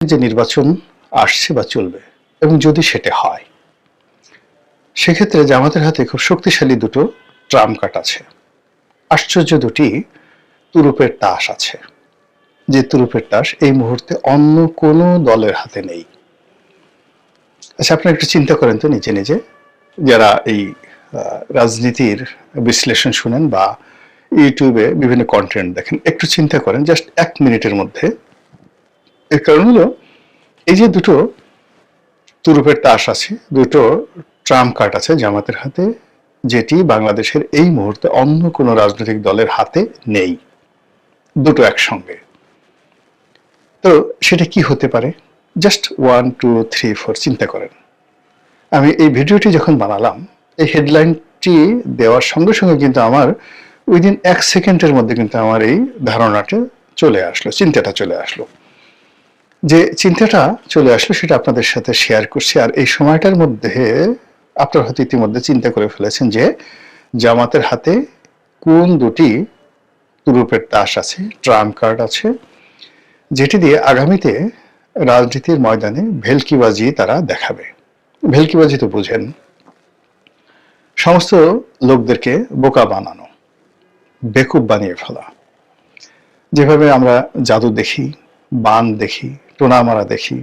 যে নির্বাচন আসছে বা চলবে এবং যদি সেটা হয় সেক্ষেত্রে জামাতের হাতে খুব শক্তিশালী দুটো ট্রাম্প কার্ড আছে। আশ্চর্য দুটি তুরুপের তাস আছে, যে তুরুপের তাস এই মুহূর্তে অন্য কোনো দলের হাতে নেই। আচ্ছা, আপনারা একটু চিন্তা করেন তো নিজে নিজে, যারা এই রাজনীতির বিশ্লেষণ শুনেন বা ইউটিউবে বিভিন্ন কন্টেন্ট দেখেন, একটু চিন্তা করেন জাস্ট 1 মিনিটের মধ্যে। এর কারণ হলো এই যে দুটো তুরুপের তাস আছে, দুটো ট্রাম্প কার্ড আছে জামাতের হাতে, যেটি বাংলাদেশের এই মুহূর্তে অন্য কোনো রাজনৈতিক দলের হাতে নেই, দুটো একসঙ্গে। তো সেটা কি হতে পারে? জাস্ট 1 2 3 4 চিন্তা করেন। আমি এই ভিডিওটি যখন বানালাম, এই হেডলাইনটি দেওয়ার সঙ্গে সঙ্গে কিন্তু আমার উইদিন 1 সেকেন্ডের মধ্যে কিন্তু আমার এই ধারণাটা চলে আসলো, চিন্তাটা চলে আসলো। যে চিন্তাটা চলে আসলো সেটা আপনাদের সাথে শেয়ার করছি। আর এই সময়টার মধ্যে আপনারা হয়তো ইতিমধ্যে চিন্তা করে ফেলেছেন যে জামাতের হাতে কোন দুটি তুরুপের তাস আছে, ট্রাম্প কার্ড আছে, যেটি দিয়ে আগামীতে রাজনীতির ময়দানে ভেলকিবাজি তারা দেখাবে। ভেলকিবাজি তো বুঝেন, সমস্ত লোকদেরকে বোকা বানানো, বেকুব বানিয়ে ফেলা। যেভাবে আমরা জাদু দেখি, বান দেখি, টোনা মারা দেখি,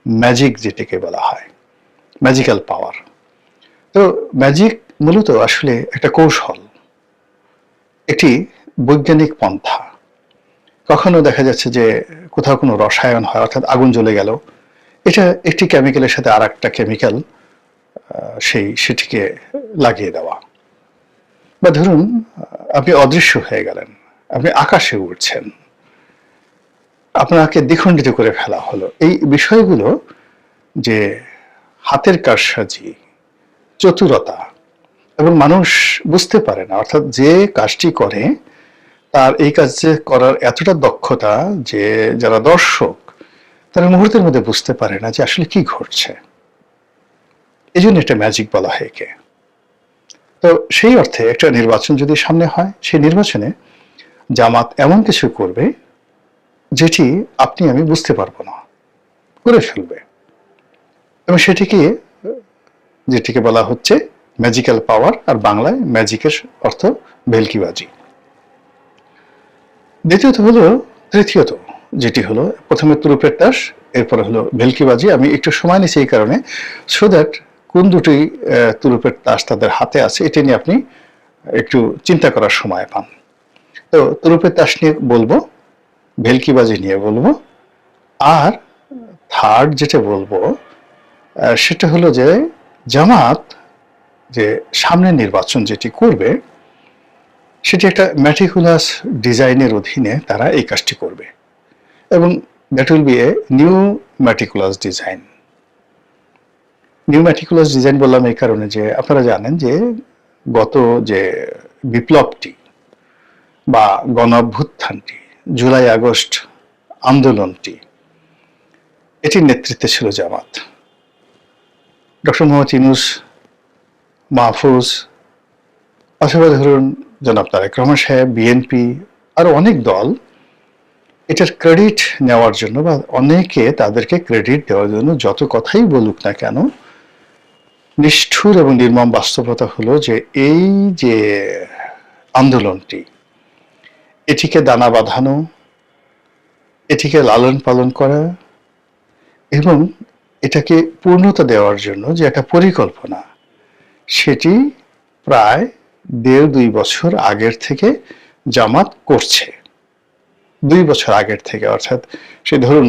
ম্যাজিক যেটিকে বলা হয়, ম্যাজিক্যাল পাওয়ার। তো ম্যাজিক মূলত আসলে একটা কৌশল, একটি বৈজ্ঞানিক পন্থা। কখনো দেখা যাচ্ছে যে কোথাও কোনো রসায়ন হয়, অর্থাৎ আগুন জ্বলে গেল, এটা একটি কেমিক্যালের সাথে আর একটা কেমিক্যাল সেটিকে লাগিয়ে দেওয়া। বা ধরুন আপনি অদৃশ্য হয়ে গেলেন, আপনি আকাশে উড়ছেন, আপনাকে দ্বিখণ্ডিত করে ফেলা হলো। এই বিষয়গুলো যে হাতের কারসাজি, চতুরতা, এবং মানুষ বুঝতে পারে না, অর্থাৎ যে কাজটি করে তার এই কাজ করার এতটা দক্ষতা যে যারা দর্শক তারা মুহূর্তের মধ্যে বুঝতে পারে না যে আসলে কি ঘটছে। এই জন্য এটা ম্যাজিক বলা হয় একে। তো সেই অর্থে একটা নির্বাচন যদি সামনে হয়, সেই নির্বাচনে জামাত এমন কিছু করবে যেটি আপনি আমি বুঝতে পারবো না, করে ফেলবে। এবং যেটিকে বলা হচ্ছে ম্যাজিক্যাল পাওয়ার, আর বাংলায় ম্যাজিকের অর্থ ভেলকিবাজি। তৃতীয়ত যেটি হলো, প্রথমে তুরুপের তাস, এরপরে হলো ভেলকিবাজি। আমি একটু সময় নিচ্ছি এই কারণে, সো দ্যাট কোন দুটি তুরুপের তাস তাদের হাতে আছে এটা নিয়ে আপনি একটু চিন্তা করার সময় পান। তো তুরুপের তাস নিয়ে বলবো, ভেলকিবাজি নিয়ে বলবো, আর থার্ড যেটা বলবো সেটা হলো যে জামাত যে সামনে নির্বাচন যেটি করবে সেটি একটা ম্যাটিকুলাস ডিজাইনের অধীনে তারা এই কাজটি করবে, এবং that will B a new meticulous design. New meticulous design বললাম এই কারণে যে আপনারা জানেন যে গত যে বিপ্লবটি বা গণ অভ্যুত্থানটি, জুলাই আগস্ট আন্দোলনটি, এটির নেতৃত্বে ছিল জামাত। ডক্টর মোহাম্মদ ইউনূস, মাহফুজ, অথবা ধরুন জনাব তারেক রহমান সাহেব, বিএনপি, আরো অনেক দল এটার ক্রেডিট নেওয়ার জন্য বা অনেকে তাদেরকে ক্রেডিট দেওয়ার জন্য যত কথাই বলুক না কেন, নিষ্ঠুর এবং নির্মম বাস্তবতা হলো যে এই যে আন্দোলনটি, এটিকে দানা বাঁধানো, এটিকে লালন পালন করা এবং এটাকে পূর্ণতা দেওয়ার জন্য যে একটা পরিকল্পনা, সেটি প্রায় 1.5-2 বছর আগের থেকে জামাত করছে। 2 বছর আগের থেকে, অর্থাৎ সে ধরুন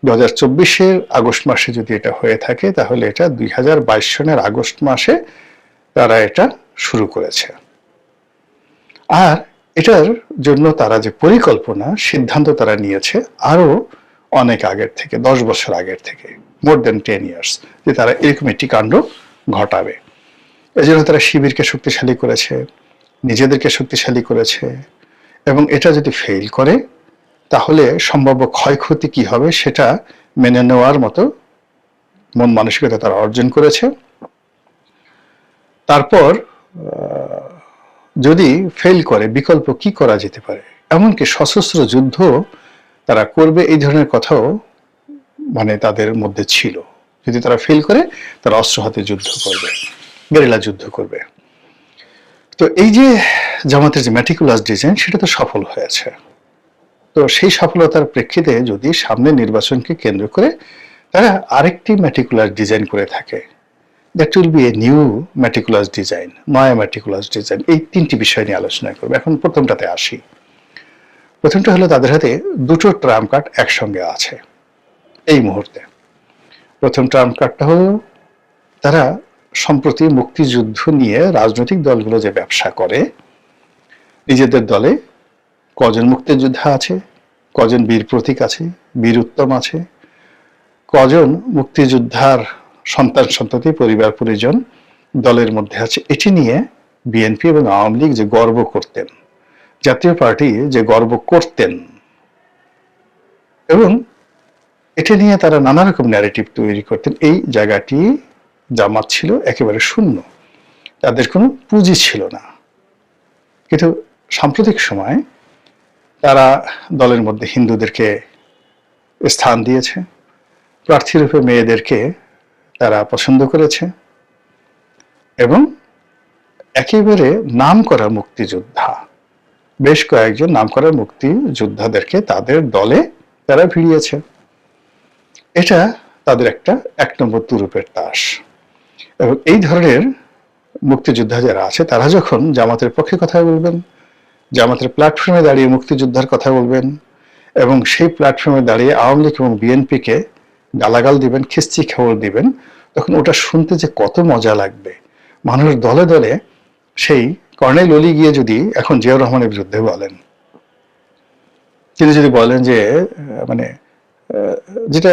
2024-এর আগস্ট মাসে যদি এটা হয়ে থাকে, তাহলে এটা 2022 সনের আগস্ট মাসে তারা এটা শুরু করেছে। আর এটার জন্য তারা যে পরিকল্পনা, সিদ্ধান্ত তারা নিয়েছে আরো অনেক আগের থেকে, 10 বছর আগের থেকে, মোর দেন 10 ইয়ার্স, যে তারা এরকম একটি কাণ্ড ঘটাবে। এই জন্য তারা শিবিরকে শক্তিশালী করেছে, নিজেদেরকে শক্তিশালী করেছে, এবং এটা যদি ফেল করে তাহলে সম্ভাব্য ক্ষয়ক্ষতি কি হবে সেটা মেনে নেওয়ার মতো মন মানসিকতা তারা অর্জন করেছে। তারপর যদি ফেল করে বিকল্প কি করা যেতে পারে, এমনকি সশস্ত্র যুদ্ধ তারা করবে, এই ধরনের কথাও মানে তাদের মধ্যে ছিল। যদি তারা ফেল করে, তারা অস্ত্র হাতে যুদ্ধ করবে, গেরিলা যুদ্ধ করবে। তো এই যে জামাতের যে ম্যাটিকুলাস ডিজাইন, সেটা তো সফল হয়েছে। তো সেই সফলতার প্রেক্ষিতে যদি সামনে নির্বাচনকে কেন্দ্র করে তারা আরেকটি ম্যাটিকুলাস ডিজাইন করে থাকে, that will B a new meticulous design, নয়া ম্যাটিকুলাস ডিজাইন। এই তিনটি বিষয় নিয়ে আলোচনা করবো। এখন প্রথমটাতে আসি। প্রথমটা হলো তাদের হাতে দুটো ট্রাম্প কার্ড একসঙ্গে আছে এই মুহূর্তে। প্রথম ট্রাম্প কার্ডটা হলো তারা সম্প্রতি মুক্তিযুদ্ধ নিয়ে রাজনৈতিক দলগুলো যে ব্যবসা করে, নিজেদের দলে কজন মুক্তিযোদ্ধা আছে, কজন বীর প্রতীক আছে, বীর উত্তম আছে, কজন মুক্তিযোদ্ধার সন্তান সন্ততি পরিবার পরিজন দলের মধ্যে আছে, এটি নিয়ে বিএনপি এবং আওয়ামী লীগ যে গর্ব করতেন, জাতীয় পার্টি যে গর্ব করতেন, এবং এটা নিয়ে তারা নানা রকম ন্যারেটিভ তৈরি করতেন, এই জায়গাটি জামাত ছিল একেবারে শূন্য, তাদের কোনো পুঁজি ছিল না। কিন্তু সাম্প্রতিক সময় তারা দলের মধ্যে হিন্দুদেরকে স্থান দিয়েছে, প্রার্থীরূপে মেয়েদেরকে তারা পছন্দ করেছে, এবং একেবারে নামকরা মুক্তিযোদ্ধা, বেশ কয়েকজন নামকরা মুক্তিযোদ্ধাদেরকে তাদের দলে তারা ভিড়িয়েছে। এটা তাদের একটা 1 নম্বর তুরুপের তাস। এবং এই ধরনের মুক্তিযোদ্ধা যারা আছে তারা যখন জামাতের পক্ষে কথা বলবেন, জামাতের প্ল্যাটফর্মে দাঁড়িয়ে মুক্তিযোদ্ধার কথা বলবেন, এবং সেই প্ল্যাটফর্মে দাঁড়িয়ে আওয়ামী লীগ এবং বিএনপিকে গালাগাল দিবেন, খিস্তি খবর দিবেন, তখন ওটা শুনতে যে কত মজা লাগবে। মানুষ দলে দলে সেই কর্নেল অলি গিয়ে যদি এখন জিয়াউর রহমানের বিরুদ্ধে বলেন, তিনি যদি বলেন যে মানে যেটা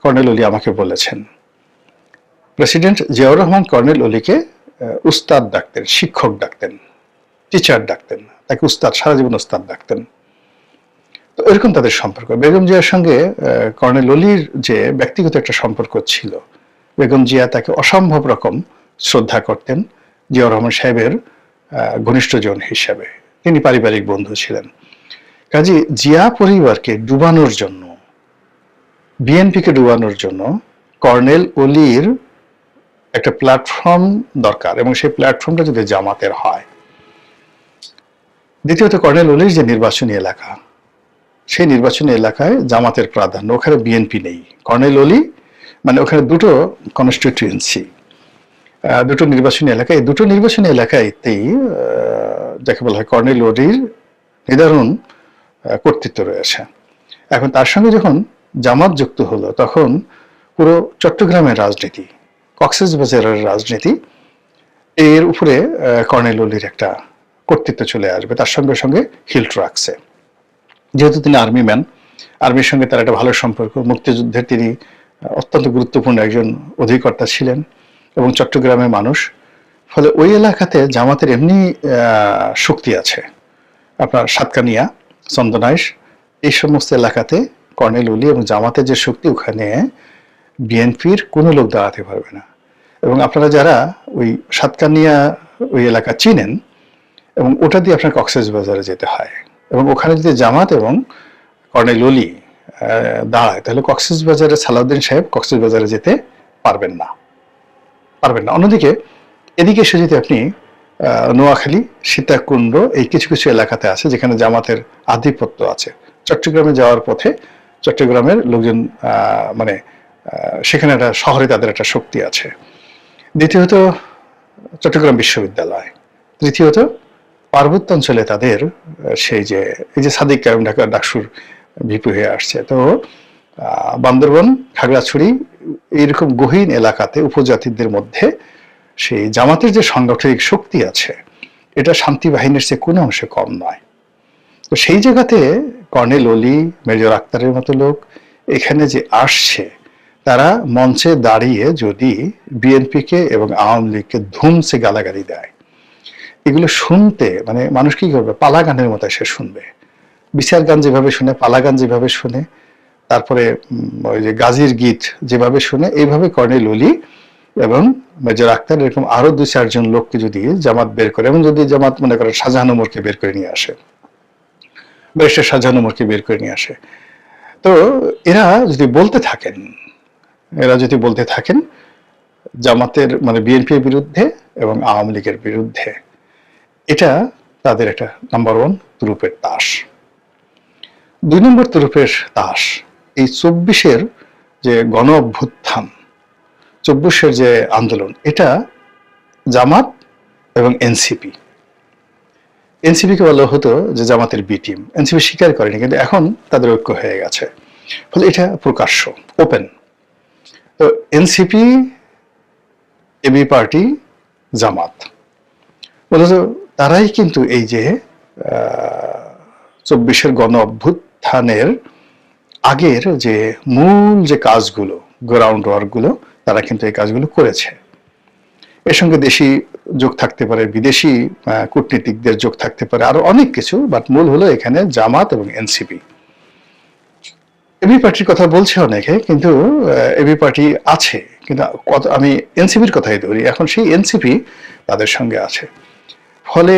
কর্নেল অলি আমাকে বলেছেন, প্রেসিডেন্ট জিয়াউর রহমান কর্নেল অলিকে উস্তাদ ডাকতেন, শিক্ষক ডাকতেন, টিচার ডাকতেন, তাকে উস্তাদ, সারা জীবন উস্তাদ ডাকতেন। তো এরকম তাদের সম্পর্ক। বেগম জিয়ার সঙ্গে কর্নেল অলির যে ব্যক্তিগত একটা সম্পর্ক ছিল, বেগম জিয়া তাকে অসম্ভব রকম শ্রদ্ধা করতেন জিয়াউর রহমান সাহেবের ঘনিষ্ঠজন হিসাবে, তিনি পারিবারিক বন্ধু ছিলেন। কাজী জিয়া পরিবারকে ডুবানোর জন্য, বিএনপিকে ডুবানোর জন্য কর্নেল অলির একটা প্ল্যাটফর্ম দরকার, এবং সেই প্ল্যাটফর্মটা যদি জামাতের হয়। দ্বিতীয়ত, কর্নেল অলির যে নির্বাচনী এলাকা, সেই নির্বাচনী এলাকায় জামাতের প্রাধান্য, ওখানে বিএনপি নেই। কর্নেল অলি মানে ওখানে দুটো কনস্টিটিউয়েন্সি, দুটো নির্বাচনী এলাকা, এই দুটো নির্বাচনী এলাকাতেই যাকে বলা হয় কর্নেল অলির নিদারুণ কর্তৃত্ব রয়েছে। এখন তার সঙ্গে যখন জামাত যুক্ত হলো, তখন পুরো চট্টগ্রামের রাজনীতি, কক্সবাজারের রাজনীতি, এর উপরে কর্নেল অলির একটা কর্তৃত্ব চলে আসবে। তার সঙ্গে সঙ্গে হিল্ট রাখছে, যেহেতু তিনি আর্মি ম্যান, আর্মির সঙ্গে তার একটা ভালো সম্পর্ক, মুক্তিযুদ্ধের তিনি অত্যন্ত গুরুত্বপূর্ণ একজন অধিকর্তা ছিলেন, এবং চট্টগ্রামের মানুষ, ফলে ওই এলাকাতে জামাতের এমনি শক্তি আছে। আপনার সাতকানিয়া, চন্দনাইশ, এই সমস্ত এলাকাতে কর্নেল অলি এবং জামাতের যে শক্তি, ওখানে বিএনপির কোনো লোক দাঁড়াতে পারবে না। এবং আপনারা যারা ওই সাতকানিয়া ওই এলাকা চিনেন, এবং ওটা দিয়ে আপনার কক্সবাজারে যেতে হয়, এবং ওখানে যদি জামাত এবং কর্নেল অলি দাঁড়ায়, তাহলে কক্সবাজারে সালাউদ্দিন সাহেব কক্সবাজারে যেতে পারবেন না। অন্যদিকে এদিকে এসে যদি আপনি নোয়াখালী, সীতাকুণ্ড, এই কিছু কিছু এলাকাতে আছে যেখানে জামাতের আধিপত্য আছে, চট্টগ্রামে যাওয়ার পথে চট্টগ্রামের লোকজন মানে সেখানে একটা শহরে তাদের একটা শক্তি আছে। দ্বিতীয়ত, চট্টগ্রাম বিশ্ববিদ্যালয়। তৃতীয়ত, পার্বত্য অঞ্চলে তাদের সেই যে এই যে সাদিক কায়েম ঢাকা ডাকসুর ভিপি হয়ে আসছে, তো বান্দরবন, খাগড়াছড়ি, এইরকম গহীন এলাকাতে উপজাতিদের মধ্যে সেই জামাতের যে সাংগঠনিক শক্তি আছে, এটা শান্তি বাহিনীর চেয়ে কোনো অংশে কম নয়। তো সেই জায়গাতে কর্নেল অলি, মেজর আক্তারের মতো লোক এখানে যে আসছে, তারা মঞ্চে দাঁড়িয়ে যদি বিএনপিকে এবং আওয়ামী লীগকে ধুমসে গালাগালি দেয়, এগুলো শুনতে মানে মানুষ কি করবে, পালা গানের মতো সে শুনবে। বিচার গান যেভাবে শুনে, পালা গান যেভাবে শুনে, তারপরে ওই যে গাজীর গীত যেভাবে শুনে, এইভাবে কর্নেল অলি এবং মেজর আক্তার এরকম আরো 2-4 জন লোককে যদি জামাত বের করে, এবং যদি জামাত মনে করেন শাহজাহান ওমরকে বের করে নিয়ে আসে, ব্যারিস্টার শাহজাহান ওমরকে বের করে নিয়ে আসে, তো এরা যদি বলতে থাকেন জামাতের মানে বিএনপির বিরুদ্ধে এবং আওয়ামী লীগের বিরুদ্ধে, এটা তাদের একটা নাম্বার 1 তুরুপের তাস। 2 নম্বর তুরুপের তাস এই 24-এর যে গণ অভ্যুত্থান, 24-এর যে আন্দোলন, এটা জামাত এবং এনসিপিকে বলা হতো যে জামাতের বি টিম। এনসিপি স্বীকার করেনি, কিন্তু এখন তাদের ঐক্য হয়ে গেছে, ফলে এটা প্রকাশ্য, ওপেন। তো এনসিপি, এবি পার্টি, জামাত বলতো তারাই কিন্তু এই যে 24-এর গণ অভ্যুত্থানের আগের যে মূল যে কাজগুলো, গ্রাউন্ড ওয়ার্কগুলো, তারা কিন্তু এই কাজগুলো করেছে। এর সঙ্গে দেশি যোগ থাকতে পারে, বিদেশি কূটনীতিকদের যোগ থাকতে পারে, আরো অনেক কিছু, বাট মূল হলো এখানে জামাত এবং এনসিপি। এবি পার্টির কথা বলছে অনেকে, কিন্তু এবি পার্টি আছে, কিন্তু আমি এনসিপির কথাই ধরি, এখন সেই এনসিপি তাদের সঙ্গে আছে। ফলে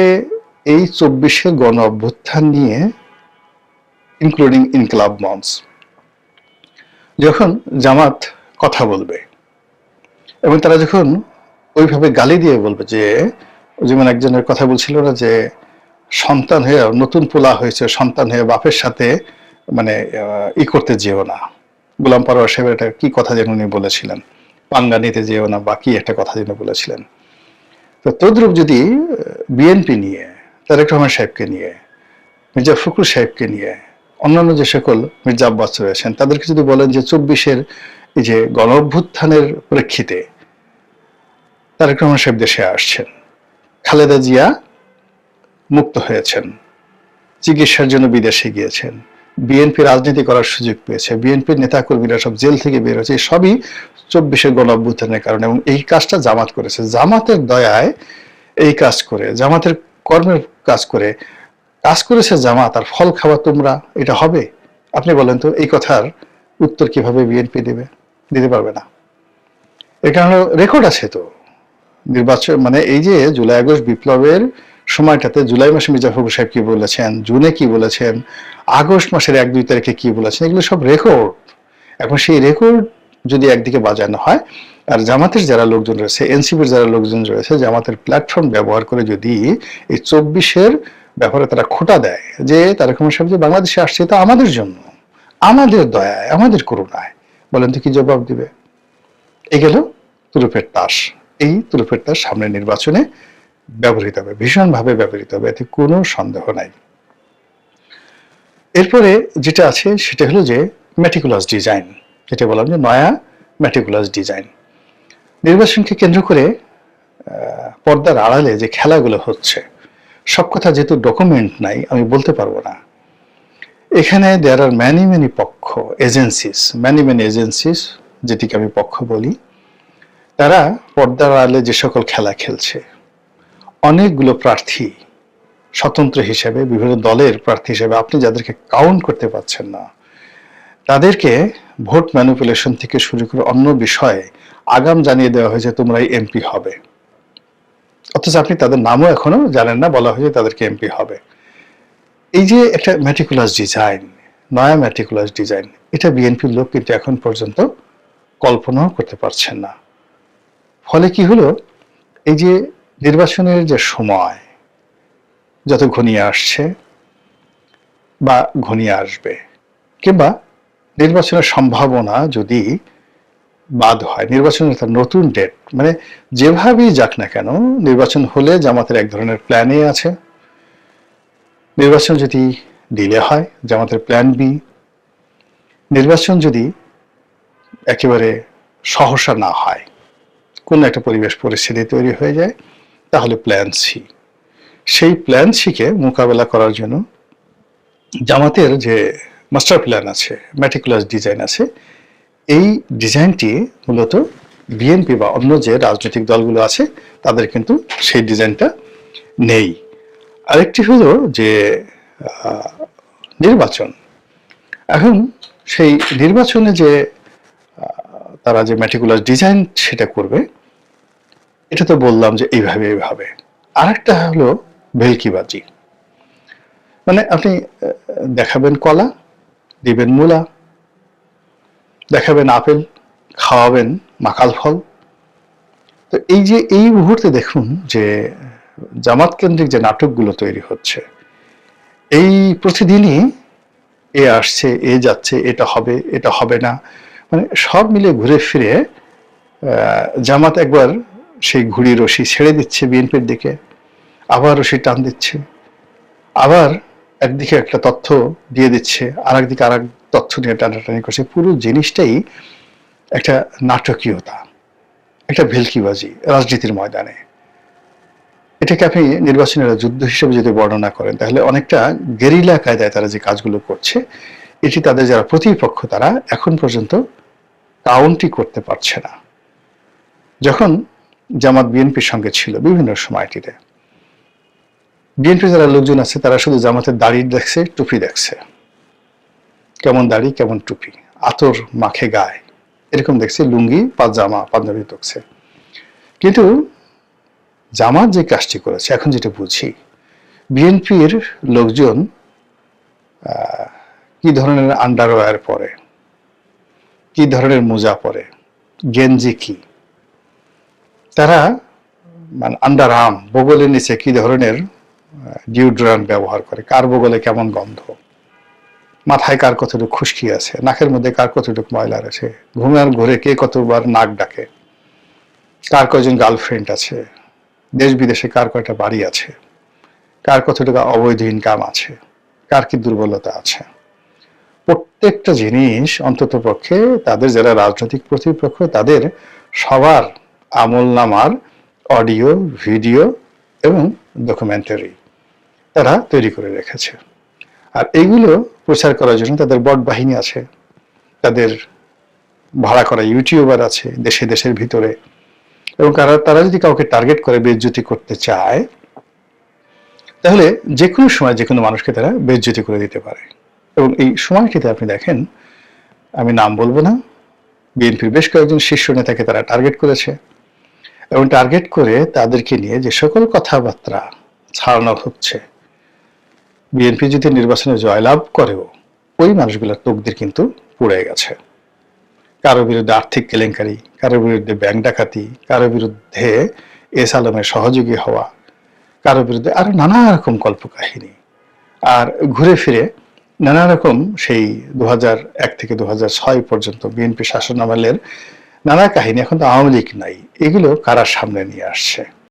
এই 24-এর গণ অভ্যুত্থান নিয়ে, ইনক্লুডিং ইনকিলাব মঞ্চ, যখন জামাত কথা বলবে এবং তারা যখন ওইভাবে গালি দিয়ে বলবে, যে যেমন একজনের কথা বলছিল না, যে সন্তান হয়ে, নতুন পোলা হয়েছে, সন্তান হয়ে বাপের সাথে মানে করতে যেও না, গোলাম পরোয়ার সাহেব এটা কি কথা যেন উনি বলেছিলেন, পাঙ্গা নিতে যেও না বা কি একটা কথা যেন বলেছিলেন। তো তদ্রূপ যদি বিএনপি নিয়ে, তারেক রহমান সাহেবকে নিয়ে, মির্জা ফখরুল সাহেবকে নিয়ে, অন্যান্য যে সকল মির্জা আব্বাস রয়েছেন, তাদেরকে যদি বলেন যে 24-এর এই যে গণ অভ্যুত্থানের প্রেক্ষিতে তারেক রহমান সাহেব দেশে আসছেন, খালেদা জিয়া মুক্ত হয়েছেন, চিকিৎসার জন্য বিদেশে গিয়েছেন, বিএনপি রাজনীতি করার সুযোগ পেয়েছে, বিএনপির নেতাকর্মীরা সব জেল থেকে বের হয়েছে, সবই 24-এর গণ অভ্যুত্থানের কারণে, এবং এই কাজটা জামাত করেছে। জামাতের দয়ায় এই কাজ করে, জামাতের কর্মের কাজ করে, কাজ করেছে জামাত, আর ফল খাওয়া তোমরা, এটা হবে? আপনি বলেন তো, এই কথার উত্তর কিভাবে বিএনপি দিতে পারবে না? এর কারণে রেকর্ড আছে তো, নির্বাচন মানে এই যে জুলাই আগস্ট বিপ্লবের সময়টাতে জুলাই মাসে মির্জা ফখরুল সাহেব কি বলেছেন, জুনে কি বলেছেন, আগস্ট মাসের 1-2 তারিখে কি বলেছেন, এগুলো সব রেকর্ড। এখন সেই রেকর্ড যদি একদিকে বাজানো হয়, আর জামাতের যারা লোকজন রয়েছে, এনসিপির যারা লোকজন রয়েছে, জামাতের প্ল্যাটফর্ম ব্যবহার করে যদি এই 24-এর ব্যাপারে তারা খোঁটা দেয়, যে তারেক রহমান সাহেব যে বাংলাদেশে আসছে তা আমাদের জন্য, আমাদের দয়ায়, আমাদের করুণায়, বলেন তো কি জবাব দিবে? এই গেল তুরুপের তাস। এই তুরুপের তাস সামনের নির্বাচনে ব্যবহৃত হবে, ভীষণভাবে ব্যবহৃত হবে, এতে কোনো সন্দেহ নাই। এরপরে যেটা আছে সেটা হলো যে মেটিকুলাস ডিজাইন, যেটা বললাম যে নয়া মেটিকুলাস ডিজাইন। নির্বাচনকে কেন্দ্র করে পর্দার আড়ালে যে খেলাগুলো হচ্ছে, সব কথা যেহেতু ডকুমেন্ট নাই, আমি বলতে পারবো না। এখানে দেয়ার আর ম্যানি পক্ষ, এজেন্সিস, ম্যানি এজেন্সিস, যেটিকে আমি পক্ষ বলি, তারা পর্দার আড়ালে যে সকল খেলা খেলছে, অনেকগুলো প্রার্থী স্বতন্ত্র হিসেবে, বিভিন্ন দলের প্রার্থী হিসেবে, আপনি যাদেরকে কাউন্ট করতে পারছেন না, তাদেরকে ভোট ম্যানিপুলেশন থেকে শুরু করে অন্য বিষয়ে আগাম জানিয়ে দেওয়া হয়েছে তোমরা এমপি হবে, অথচ আপনি তাদের নামও এখনো জানেন না, বলা হয়েছে তাদেরকে এমপি হবে। এই যে একটা ম্যাটিকুলাস ডিজাইন, নয়া ম্যাটিকুলাস ডিজাইন, এটা বিএনপির লোক কিন্তু এখন পর্যন্ত কল্পনাও করতে পারছেন না। ফলে কি হলো, এই যে নির্বাচনের যে সময় যত ঘনিয়ে আসছে বা ঘনিয়ে আসবে, কিংবা নির্বাচনের সম্ভাবনা যদি বাদ হয়, নির্বাচনের একটা নতুন ডেট, মানে যেভাবেই যাক না কেন, নির্বাচন হলে জামাতের এক ধরনের প্ল্যান এ আছে, নির্বাচন যদি ডিলে হয় জামাতের প্ল্যান বি, নির্বাচন যদি একেবারে সহসা না হয়, কোন একটা পরিবেশ পরিস্থিতি তৈরি হয়ে যায়, তাহলে প্ল্যান সি। সেই প্ল্যান সিকে মোকাবেলা করার জন্য জামাতের যে মাস্টার প্ল্যান আছে, ম্যাটিকুলাস ডিজাইন আছে, এই ডিজাইনটি মূলত বিএনপি বা অন্য যে রাজনৈতিক দলগুলো আছে তাদের কিন্তু সেই ডিজাইনটা নেই। আরেকটি হলো যে নির্বাচন, এখন সেই নির্বাচনে যে তারা যে ম্যাটিকুলাস ডিজাইন সেটা করবে, এটা তো বললাম যে এইভাবে। আরেকটা হলো ভেলকিবাজি, মানে আপনি দেখাবেন কলা, দিবেন মূলা, দেখাবেন আপেল, খাওয়াবেন মাকাল ফল। তো এই যে এই মুহূর্তে দেখুন যে জামাত কেন্দ্রিক যে নাটকগুলো তৈরি হচ্ছে, এই প্রতিদিনই এ আসছে, এ যাচ্ছে, এটা হবে, এটা হবে না, মানে সব মিলে ঘুরে ফিরে জামাত একবার সেই ঘুড়ি রশি ছেড়ে দিচ্ছে বিএনপির দিকে, আবার রশি টান দিচ্ছে, আবার একদিকে একটা তথ্য দিয়ে দিচ্ছে, আর একদিকে আর এক তথ্য নিয়ে টানাটানি করছে। পুরো জিনিসটাই একটা নাটকীয়তা, একটা ভেলকিবাজি রাজনীতির ময়দানে। এটাকে আপনি নির্বাচনের যুদ্ধ হিসেবে যদি বর্ণনা করেন, তাহলে অনেকটা গেরিলা কায়দায় তারা যে কাজগুলো করছে, এটি তাদের যারা প্রতিপক্ষ তারা এখন পর্যন্ত কাউন্টই করতে পারছে না। যখন জামাত বিএনপির সঙ্গে ছিল বিভিন্ন সময়টিতে, বিএনপি যারা লোকজন আছে তারা শুধু জামাতের দাড়ি দেখছে, টুপি দেখছে, কেমন দাড়ি কেমন টুপি, আতর মাখে গায়ে, এরকম দেখছে, লুঙ্গি পাজামা পাঞ্জাবি দেখছে। কিন্তু জামাত যে কাজটি করেছে, এখন যেটা বুঝি, বিএনপির লোকজন কি ধরনের আন্ডারওয়্যার পরে, কি ধরনের মোজা পরে, গেঞ্জি কি, তারা মানে আন্ডার আর্ম বগলের নিচে কি ধরনের ডিওড্রান্ট ব্যবহার করে, কার বগলে কেমন গন্ধ, মাথায় কার কতটুকু খুশকি আছে, নাকের মধ্যে কার কতটুকু ময়লা আছে, ঘুমার ঘরে কে কতবার নাক ডাকে, কার কয়জন গার্লফ্রেন্ড আছে, দেশ বিদেশে কার কয়টা বাড়ি আছে, কার কতটুকু অবৈধ ইনকাম আছে, কার কি দুর্বলতা আছে, প্রত্যেকটা জিনিস অন্তত পক্ষে তাদের যারা রাজনৈতিক প্রতিপক্ষ তাদের সবার আমলনামার অডিও, ভিডিও এবং ডকুমেন্টারি তারা তৈরি করে রেখেছে। আর এইগুলো প্রচার করার জন্য তাদের বট বাহিনী আছে, তাদের ভাড়া করা ইউটিউবার আছে দেশে দেশের ভিতরে, এবং তারা যদি কাউকে টার্গেট করে বেইজ্জতি করতে চায়, তাহলে যে কোনো সময় যে কোনো মানুষকে তারা বেইজ্জতি করে দিতে পারে। এবং এই সময়টিতে আপনি দেখেন, আমি নাম বলবো না, বিএনপির বেশ কয়েকজন শীর্ষ নেতাকে তারা টার্গেট করেছে, এবং টার্গেট করে তাদেরকে নিয়ে যে সকল কথাবার্তা ছাড়ানো হচ্ছে, বিএনপি যদি নির্বাচনে জয়লাভ করেও ওই মানুষগুলোর তকদির কিন্তু পুড়ে গেছে। কারো বিরুদ্ধে আর্থিক কেলেঙ্কারি, কারো বিরুদ্ধে ব্যাংক ডাকাতি, কারো বিরুদ্ধে এস আলমের সহযোগী হওয়া, কারো বিরুদ্ধে আরো নানা রকম কল্পকাহিনী। আর ঘুরে ফিরে নানা রকম সেই 2001 থেকে 2006 পর্যন্ত বিএনপি শাসনামলের নানা কাহিনী, এখন তো আওয়ামী লীগ নাই, এগুলো কারা সামনে নিয়ে আসছে।